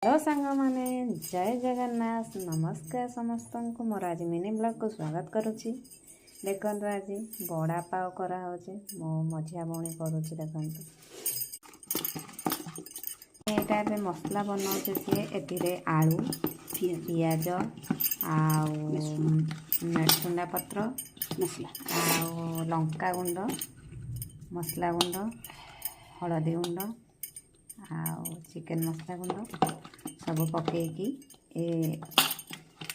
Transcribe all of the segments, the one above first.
Hello सांग माने जय जगन्नाथ नमस्कार समस्त को मोर आज मिनी ब्लॉग को स्वागत करुच्ची। देखो आज बड़ा पाव करा होचे मो मझिया भौणी करुच्ची। देखो यहाँ मसला बनाऊे सी ए आलू पियाज आुंडा पत्र मसला लंका गुंड मसला गुंड हलदी गुंड चिकेन मसला गुंड सब पकईकी ए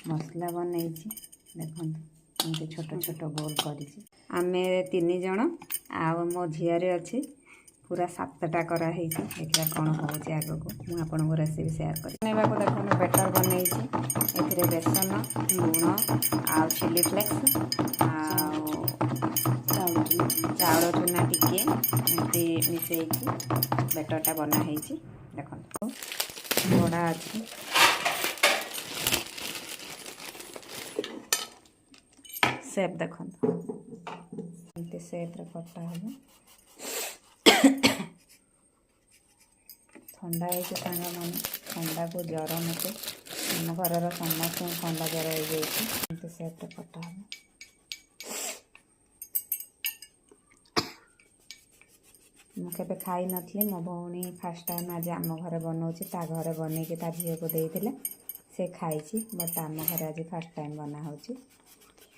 मसला बनई। देखो एमती छोट छोट गोल करें तीन जन मो झील अच्छी पूरा 7टा कराई। देखा कौन हो आग को मुझे रेसिपी सेयार कर को देखो बेटर बनई। ए बेसन लुण आ चिली फ्लेक्स चाउल चूना टिके एमती मिसेकी बेटरटा बनाई। देखो बड़ा अच्छी सेप देखो सेप कटा हम ठंडा है सांग मान ठंडा को ज्वर मत आम घर समस्त ठंडा ज्वर हो सेप कटा हम मुझे खाई नी मो भौणी फास्ट टाइम आज आम घर बनाऊँगी ता घर बन के झील को देते से खाई। बट आम घर आज फास्ट टाइम बना हो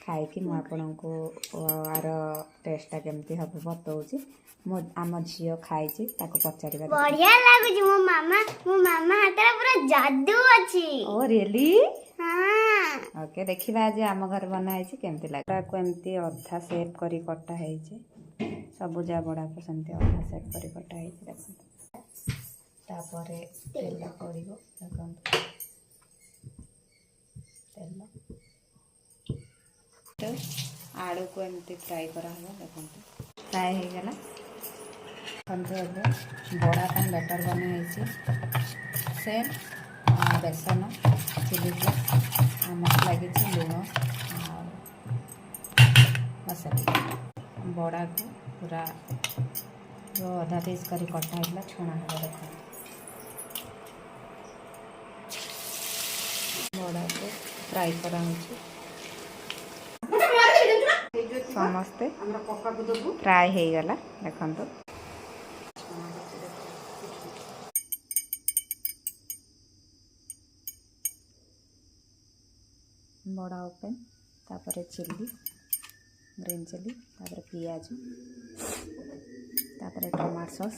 खाई मुझे को आर टेस्टा केमती हम बताऊँगी। मो आम झील खाई पचार बढ़िया लागुची मो मामा हाथ पूरा जादू अछि। ओ रियली हां ओके देखिबा आज आम घर बनाई केमती लाग को एमती अधा सेप करी कटा है सबुजा बड़ा को सेमती अधा सेप करी कटा है। देखो तापरे तेल पड़ो देखो तेल आलू को एमती फ्राई करा हो। देखो फ्राई हो गला बड़ा पान बेटर बनाई से बेसन चिली फ्लेक्स मसला लगी लुण मसला बड़ा को पूरा जो अधा पीस करी कटा है छुणा है। देखो बड़ा को फ्राई करा समस्ते फ्राई हो गला। देखो बड़ा ओपन तापर चिली ग्रीन चिली तापर पियाज तापर टमाटो सॉस